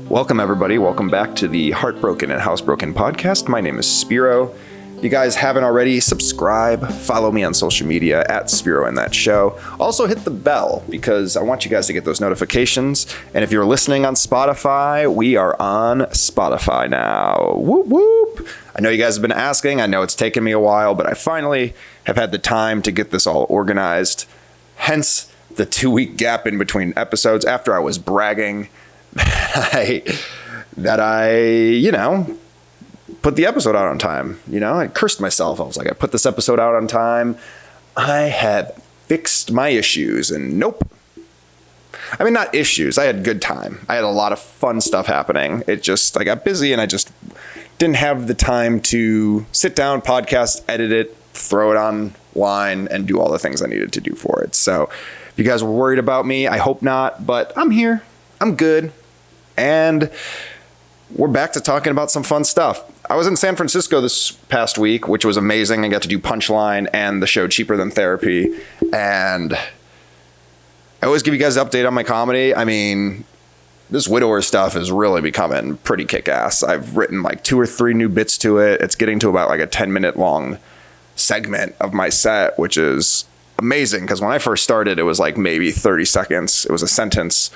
Welcome, everybody. Welcome back to the Heartbroken and Housebroken podcast. My name is Spiro. If you guys haven't already, subscribe, follow me on social media at Spiro and That Show. Also hit the bell because I want you guys to get those notifications. And if you're listening on Spotify, we are on Spotify now. Whoop, whoop. I know you guys have been asking. I know it's taken me a while, but I finally have had the time to get this all organized. Hence the 2-week gap in between episodes after I was bragging that I put the episode out on time. I cursed myself. I was like, I put this episode out on time. I had fixed my issues, and nope. I mean, not issues. I had good time. I had a lot of fun stuff happening. I got busy and I just didn't have the time to sit down, podcast, edit it, throw it online, and do all the things I needed to do for it. So if you guys were worried about me, I hope not, but I'm here. I'm good. And we're back to talking about some fun stuff. I was in San Francisco this past week, which was amazing. I got to do Punchline and the show Cheaper Than Therapy. And I always give you guys an update on my comedy. I mean, this widower stuff is really becoming pretty kick-ass. I've written like 2 or 3 new bits to it. It's getting to about like a 10-minute long segment of my set, which is amazing because when I first started, it was like maybe 30 seconds. It was a sentence.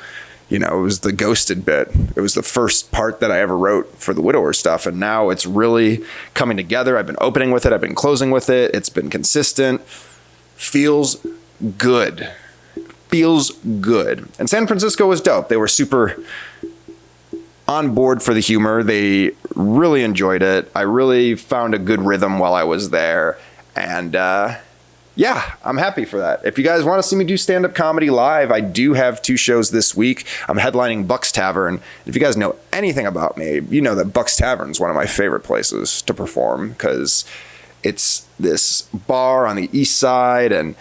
It was the ghosted bit. It was the first part that I ever wrote for the widower stuff. And now it's really coming together. I've been opening with it. I've been closing with it. It's been consistent. Feels good. Feels good. And San Francisco was dope. They were super on board for the humor. They really enjoyed it. I really found a good rhythm while I was there. And, yeah, I'm happy for that. If you guys want to see me do stand-up comedy live, I do have 2 shows this week. I'm headlining Buck's Tavern. If you guys know anything about me, you know that Buck's Tavern is one of my favorite places to perform because it's this bar on the east side, and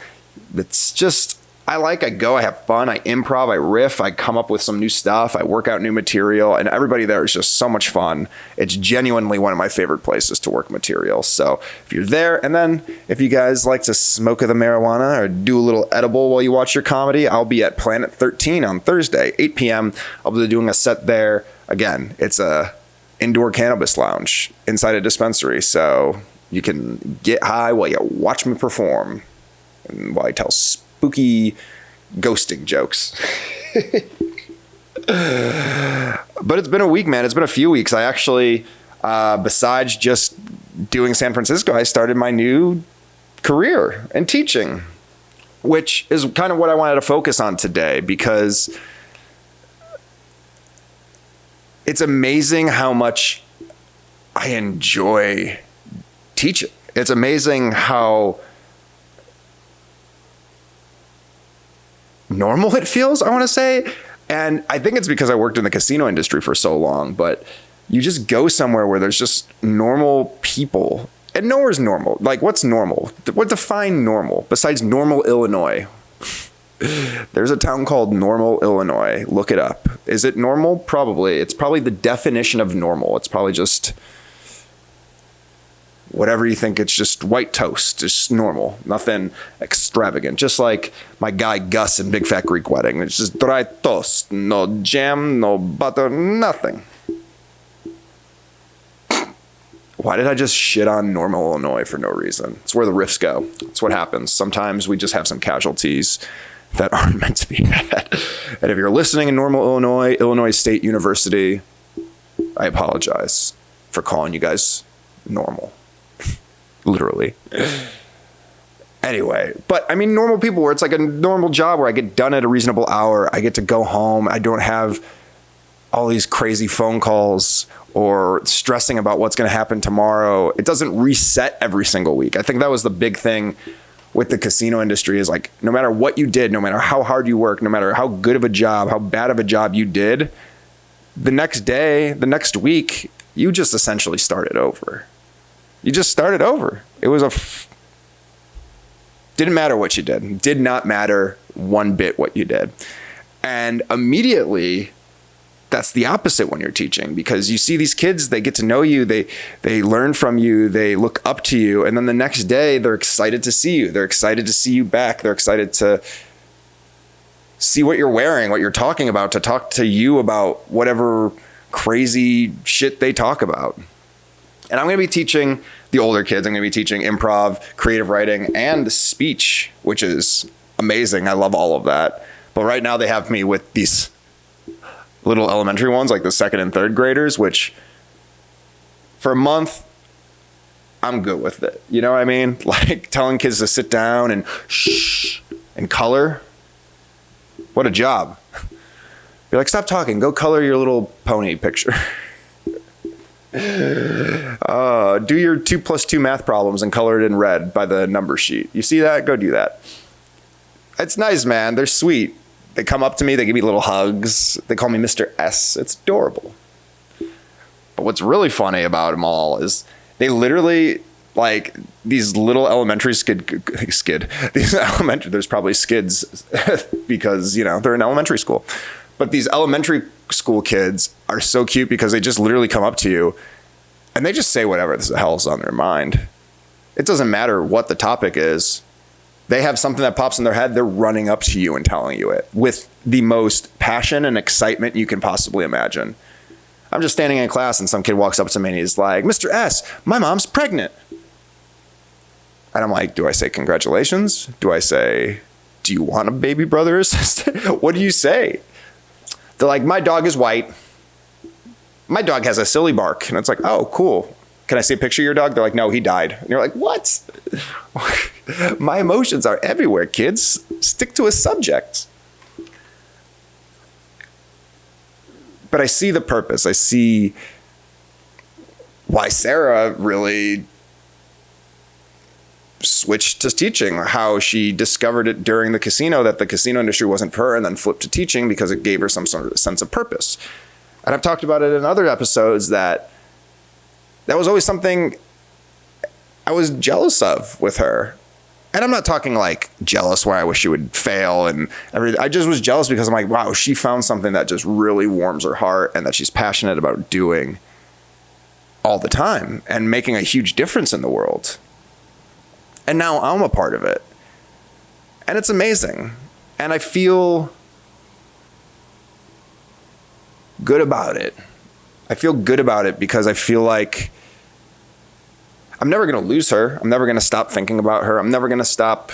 it's just, I go, I have fun, I improv, I riff, I come up with some new stuff, I work out new material, and everybody there is just so much fun. It's genuinely one of my favorite places to work material. So if you're there, and then if you guys like to smoke the marijuana or do a little edible while you watch your comedy, I'll be at Planet 13 on Thursday, 8 p.m. I'll be doing a set there. Again, it's a indoor cannabis lounge inside a dispensary, so you can get high while you watch me perform and while I tell spooky ghosting jokes. But it's been a week, man. It's been a few weeks. I actually, besides just doing San Francisco, I started my new career in teaching, which is kind of what I wanted to focus on today because it's amazing how much I enjoy teaching. It's amazing how normal it feels, I want to say. And I think it's because I worked in the casino industry for so long, but you just go somewhere where there's just normal people, and nowhere's normal. Like, what's normal? What define normal besides Normal, Illinois? There's a town called Normal, Illinois. Look it up. Is it normal? Probably. It's probably the definition of normal. It's probably just whatever you think. It's just white toast, just normal, nothing extravagant. Just like my guy Gus in Big Fat Greek Wedding. It's just dry toast, no jam, no butter, nothing. Why did I just shit on Normal, Illinois for no reason? It's where the riffs go. It's what happens. Sometimes we just have some casualties that aren't meant to be had. And if you're listening in Normal, Illinois, Illinois State University, I apologize for calling you guys normal. Literally. Anyway, but I mean, normal people where it's like a normal job where I get done at a reasonable hour. I get to go home. I don't have all these crazy phone calls or stressing about what's going to happen tomorrow. It doesn't reset every single week. I think that was the big thing with the casino industry is like, no matter what you did, no matter how hard you work, no matter how good of a job, how bad of a job you did, the next day, the next week, you just essentially started over. You just started over. It was didn't matter what you did. Did not matter one bit what you did. And immediately, that's the opposite when you're teaching because you see these kids, they get to know you, they learn from you, they look up to you, and then the next day they're excited to see you. They're excited to see you back. They're excited to see what you're wearing, what you're talking about, to talk to you about whatever crazy shit they talk about. And I'm going to be teaching the older kids. I'm going to be teaching improv, creative writing, and speech, which is amazing. I love all of that. But right now they have me with these little elementary ones, like the second and third graders, which for a month, I'm good with it. You know what I mean? Like telling kids to sit down and shh and color. What a job. Be like, stop talking. Go color your little pony picture. Do your 2 + 2 math problems and color it in red by the number sheet. You see that? Go do that. It's nice, man. They're sweet. They come up to me. They give me little hugs. They call me Mr. S. It's adorable. But what's really funny about them all is they literally, like, these little elementary there's probably skids because, you know, they're in elementary school. But these elementary school kids are so cute because they just literally come up to you and they just say whatever the hell's on their mind. It doesn't matter what the topic is. They have something that pops in their head. They're running up to you and telling you it with the most passion and excitement you can possibly imagine. I'm just standing in class and some kid walks up to me and he's like, Mr. S, my mom's pregnant. And I'm like, do I say congratulations? Do I say, do you want a baby brother or sister? What do you say? They're like, my dog is white. My dog has a silly bark. And it's like, oh, cool. Can I see a picture of your dog? They're like, no, he died. And you're like, what? My emotions are everywhere, kids. Stick to a subject. But I see the purpose. I see why Sarah really switched to teaching, how she discovered it during the casino that the casino industry wasn't for her, and then flipped to teaching because it gave her some sort of sense of purpose. And I've talked about it in other episodes that was always something I was jealous of with her. And I'm not talking like jealous where I wish she would fail and everything. I just was jealous because I'm like, wow, she found something that just really warms her heart and that she's passionate about doing all the time and making a huge difference in the world. And now I'm a part of it. And it's amazing. And I feel good about it. I feel good about it because I feel like I'm never going to lose her. I'm never going to stop thinking about her. I'm never going to stop,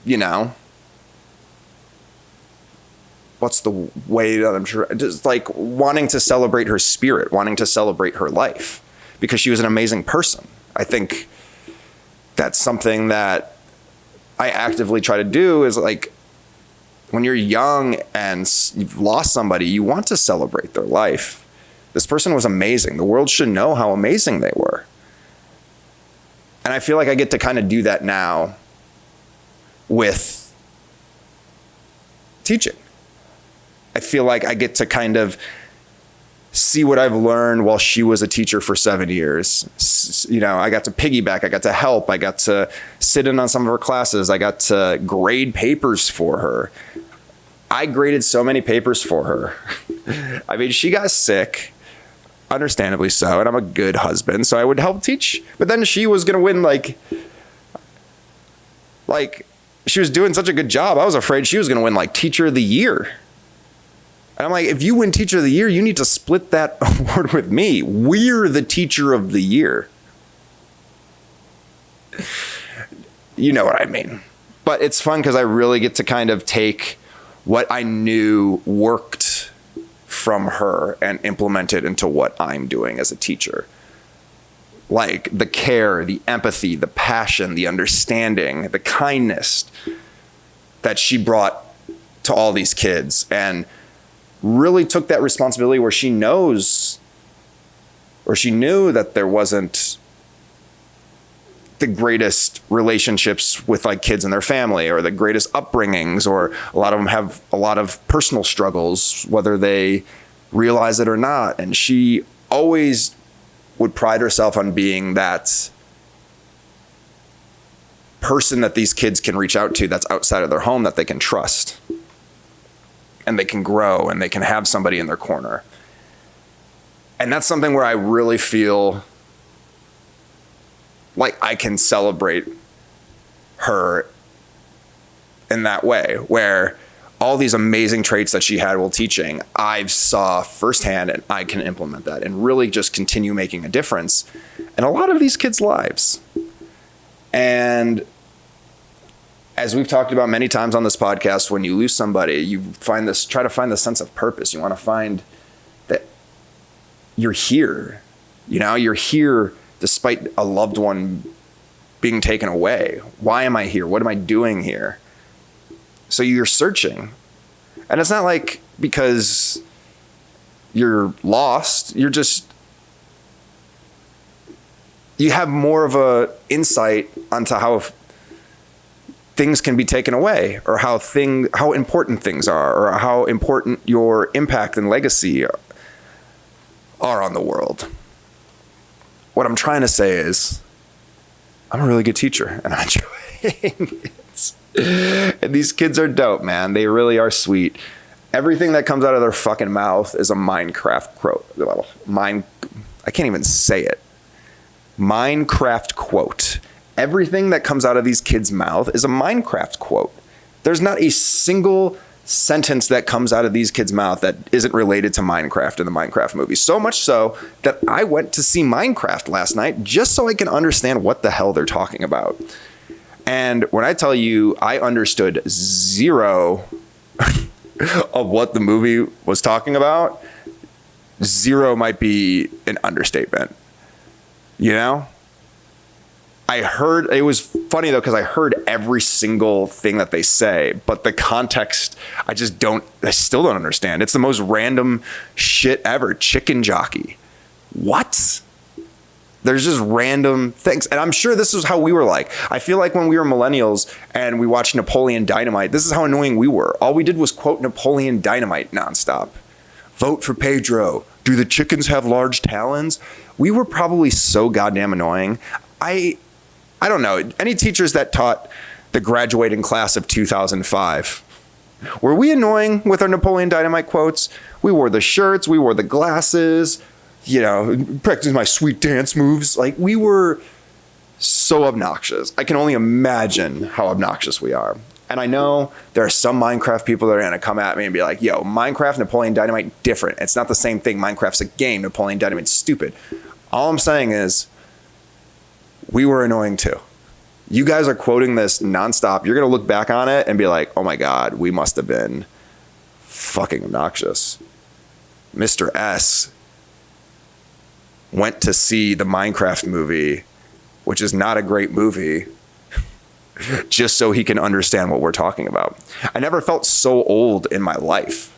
you know, what's the way that I'm sure, just like wanting to celebrate her spirit, wanting to celebrate her life because she was an amazing person. I think that's something that I actively try to do is like when you're young and you've lost somebody, you want to celebrate their life. This person was amazing. The world should know how amazing they were. And I feel like I get to kind of do that now with teaching. I feel like I get to kind of see what I've learned while she was a teacher for 7 years. You know, I got to piggyback, I got to help, I got to sit in on some of her classes, I got to grade papers for her. I graded so many papers for her. I mean, she got sick, understandably so, and I'm a good husband, so I would help teach. But then she was going to win, like, she was doing such a good job, I was afraid she was going to win, like, Teacher of the Year. And I'm like, if you win Teacher of the Year, you need to split that award with me. We're the Teacher of the Year. You know what I mean. But it's fun because I really get to kind of take what I knew worked from her and implement it into what I'm doing as a teacher. Like the care, the empathy, the passion, the understanding, the kindness that she brought to all these kids, and really took that responsibility where she knows, or she knew that there wasn't the greatest relationships with like kids and their family or the greatest upbringings, or a lot of them have a lot of personal struggles, whether they realize it or not. And she always would pride herself on being that person that these kids can reach out to that's outside of their home, that they can trust. And they can grow and they can have somebody in their corner. And that's something where I really feel like I can celebrate her in that way, where all these amazing traits that she had while teaching, I saw firsthand, and I can implement that and really just continue making a difference in a lot of these kids' lives. And as we've talked about many times on this podcast, when you lose somebody, you try to find the sense of purpose. You want to find that you're here. You're here despite a loved one being taken away. Why am I here? What am I doing here? So you're searching. And it's not like because you're lost, you have more of a insight onto how things can be taken away, or how important things are, or how important your impact and legacy are on the world. What I'm trying to say is, I'm a really good teacher, and I'm enjoying it. And these kids are dope, man. They really are sweet. Everything that comes out of their fucking mouth is a Minecraft quote. I can't even say it. Minecraft quote. Everything that comes out of these kids' mouth is a Minecraft quote. There's not a single sentence that comes out of these kids' mouth that isn't related to Minecraft in the Minecraft movie. So much so that I went to see Minecraft last night just so I can understand what the hell they're talking about. And when I tell you I understood zero of what the movie was talking about, zero might be an understatement. It was funny though, because I heard every single thing that they say, but the context, I still don't understand. It's the most random shit ever. Chicken jockey. What? There's just random things. And I'm sure this is how we were like. I feel like when we were millennials and we watched Napoleon Dynamite, this is how annoying we were. All we did was quote Napoleon Dynamite nonstop. Vote for Pedro. Do the chickens have large talons? We were probably so goddamn annoying. I don't know. Any teachers that taught the graduating class of 2005, were we annoying with our Napoleon Dynamite quotes? We wore the shirts. We wore the glasses. Practicing my sweet dance moves. Like, we were so obnoxious. I can only imagine how obnoxious we are. And I know there are some Minecraft people that are going to come at me and be like, yo, Minecraft, Napoleon Dynamite, different. It's not the same thing. Minecraft's a game. Napoleon Dynamite's stupid. All I'm saying is, we were annoying too. You guys are quoting this nonstop. You're going to look back on it and be like, oh my God, we must have been fucking obnoxious. Mr. S went to see the Minecraft movie, which is not a great movie, just so he can understand what we're talking about. I never felt so old in my life.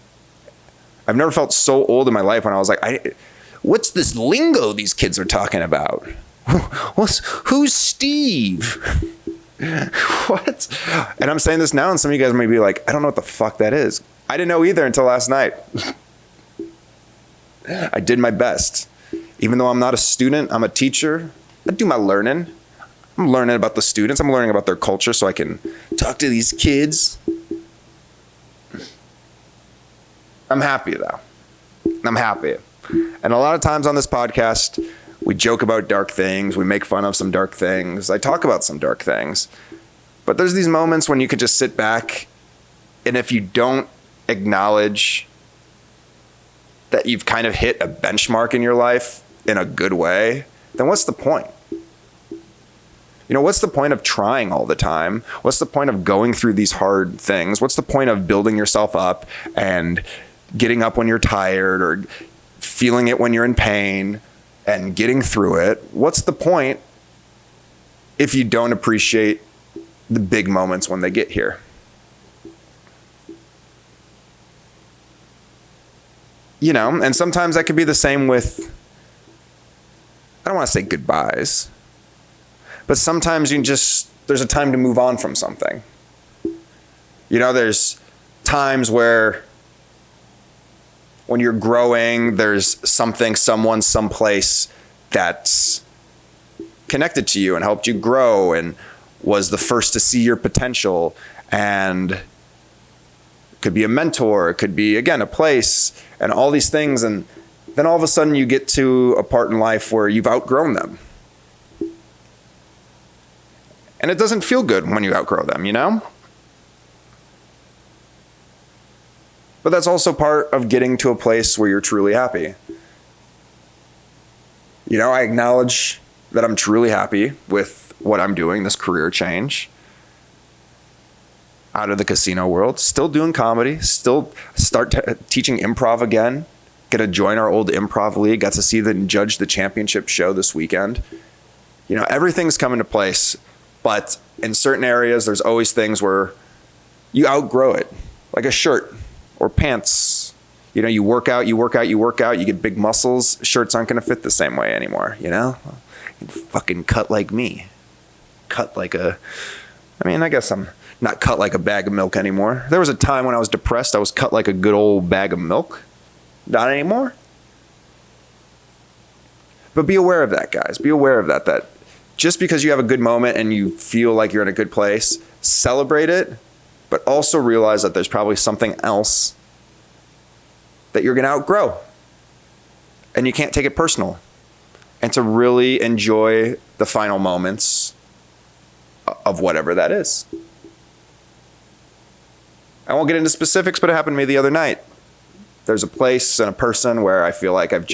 I've never felt so old in my life when I was like, what's this lingo these kids are talking about? Who's Steve? What? And I'm saying this now, and some of you guys may be like, I don't know what the fuck that is. I didn't know either until last night. I did my best. Even though I'm not a student, I'm a teacher. I do my learning. I'm learning about the students. I'm learning about their culture so I can talk to these kids. I'm happy though. I'm happy. And a lot of times on this podcast, we joke about dark things. We make fun of some dark things. I talk about some dark things. But there's these moments when you could just sit back, and if you don't acknowledge that you've kind of hit a benchmark in your life in a good way, then what's the point? What's the point of trying all the time? What's the point of going through these hard things? What's the point of building yourself up and getting up when you're tired or feeling it when you're in pain and getting through it? What's the point if you don't appreciate the big moments when they get here? And sometimes that could be the same with, I don't want to say goodbyes, but sometimes there's a time to move on from something. There's times where when you're growing, there's something, someone, someplace that's connected to you and helped you grow and was the first to see your potential, and it could be a mentor, it could be, again, a place and all these things. And then all of a sudden you get to a part in life where you've outgrown them. And it doesn't feel good when you outgrow them, But that's also part of getting to a place where you're truly happy. You know, I acknowledge that I'm truly happy with what I'm doing, this career change. Out of the casino world, still doing comedy, still teaching improv again. Get to join our old improv league. Got to see and judge the championship show this weekend. You know, everything's coming to place, but in certain areas, there's always things where you outgrow it, like a shirt or pants. You know, you work out, you get big muscles. Shirts aren't going to fit the same way anymore, you know? You fucking cut like me. I guess I'm not cut like a bag of milk anymore. There was a time when I was depressed, I was cut like a good old bag of milk. Not anymore. But be aware of that, guys. Be aware of that just because you have a good moment and you feel like you're in a good place, celebrate it, but also realize that there's probably something else that you're going to outgrow. And you can't take it personal. And to really enjoy the final moments of whatever that is. I won't get into specifics, but it happened to me the other night. There's a place and a person where I feel like I'm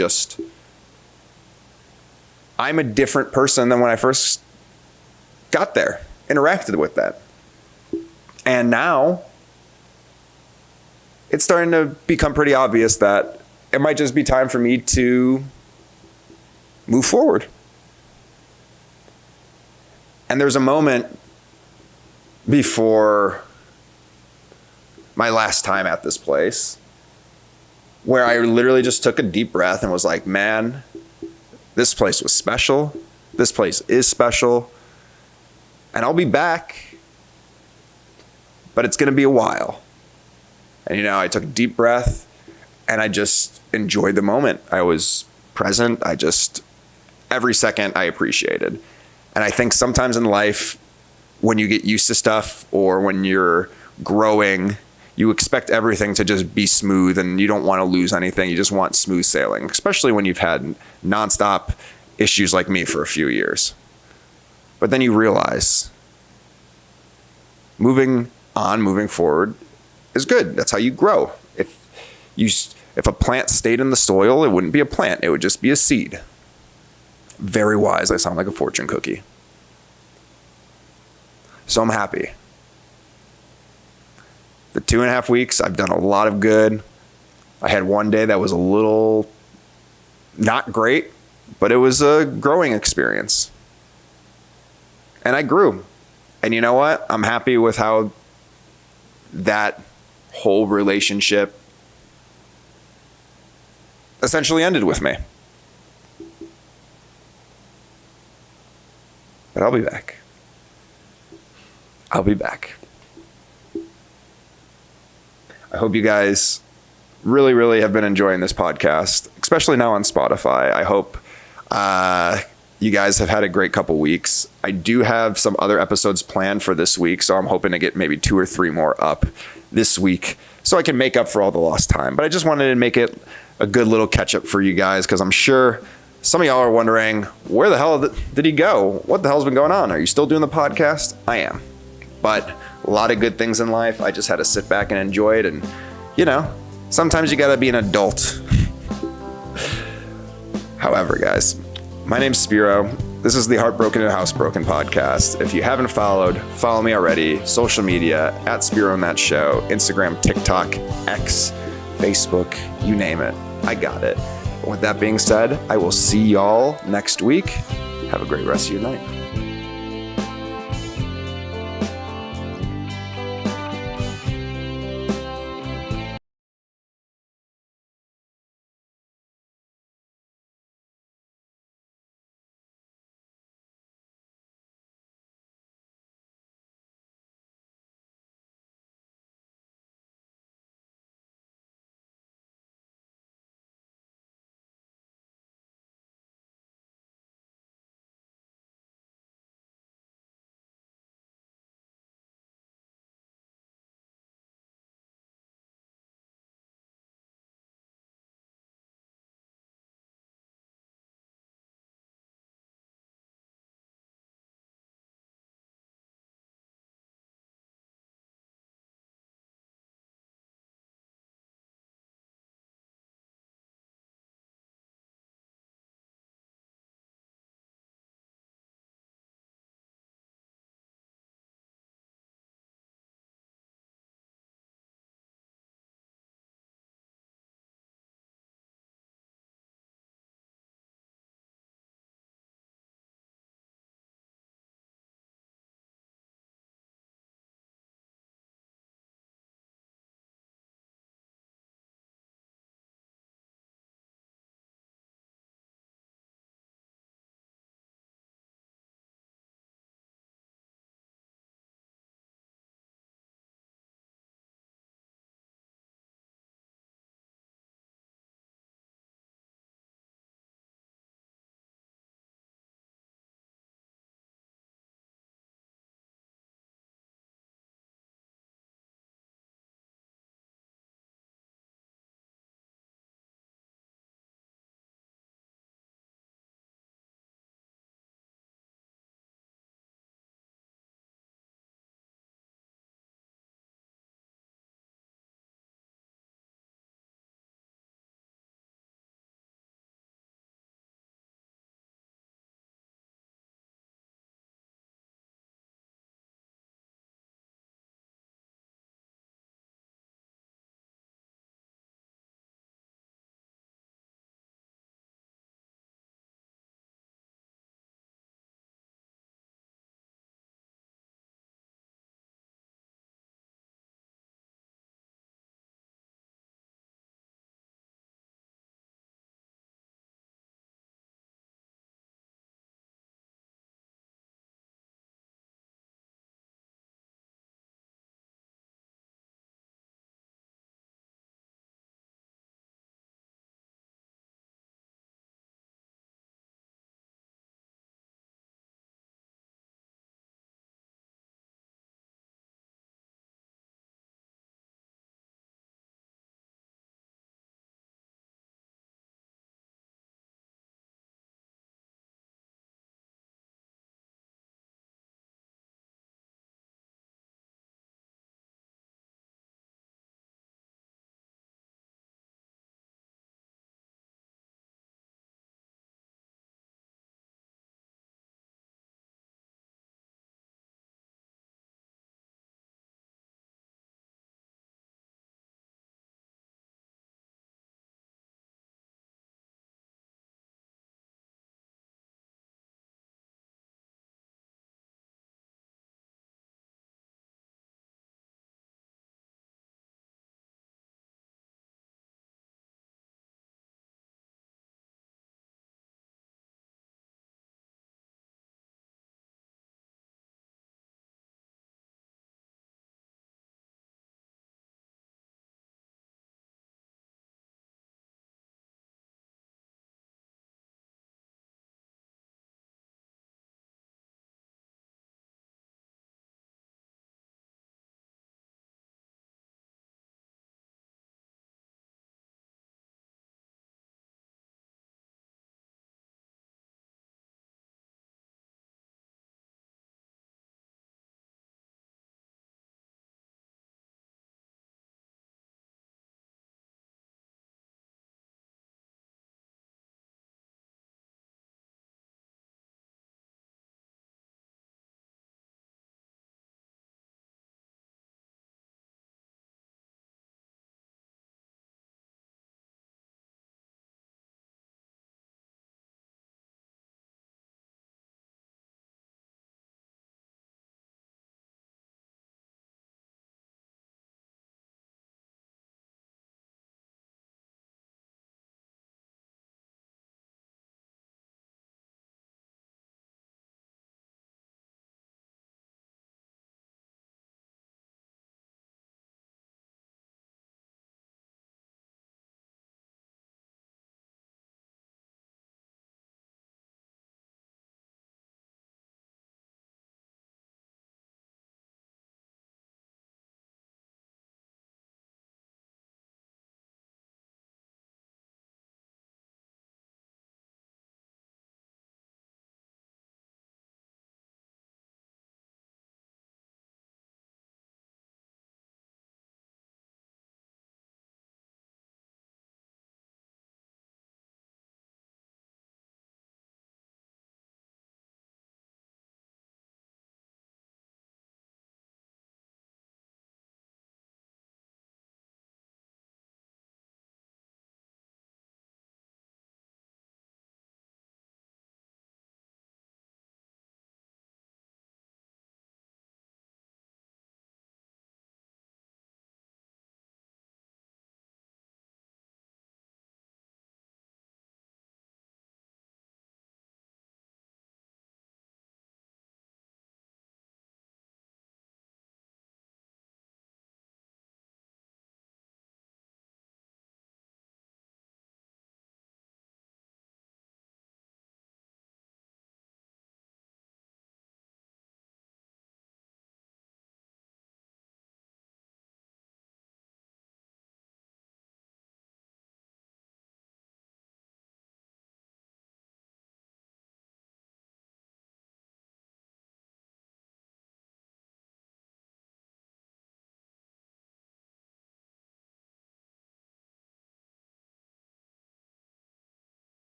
a different person than when I first got there, interacted with that. And now it's starting to become pretty obvious that it might just be time for me to move forward. And there's a moment before my last time at this place where I literally just took a deep breath and was like, man, this place was special. This place is special. And I'll be back, but it's going to be a while. And, you know, I took a deep breath and I just enjoyed the moment. I was present. Every second I appreciated. And I think sometimes in life, when you get used to stuff or when you're growing, you expect everything to just be smooth and you don't want to lose anything. You just want smooth sailing, especially when you've had nonstop issues like me for a few years. But then you realize moving forward is good. That's how you grow. If a plant stayed in the soil, it wouldn't be a plant. It would just be a seed. Very wise. I sound like a fortune cookie. So I'm happy. The 2.5 weeks, I've done a lot of good. I had one day that was a little not great, but it was a growing experience. And I grew. And you know what? I'm happy with how that whole relationship essentially ended with me. But I'll be back. I'll be back. I hope you guys really, really have been enjoying this podcast, especially now on Spotify. I hope you guys have had a great couple weeks. I do have some other episodes planned for this week, so I'm hoping to get maybe 2 or 3 more up this week so I can make up for all the lost time. But I just wanted to make it a good little catch-up for you guys because I'm sure some of y'all are wondering, where the hell did he go? What the hell's been going on? Are you still doing the podcast? I am. But a lot of good things in life. I just had to sit back and enjoy it. And, you know, sometimes you got to be an adult. However, guys, my name's Spiro. This is the Heartbroken and Housebroken podcast. If you haven't followed, follow me already. Social media, at Spiro and That Show, Instagram, TikTok, X, Facebook, you name it. I got it. With that being said, I will see y'all next week. Have a great rest of your night.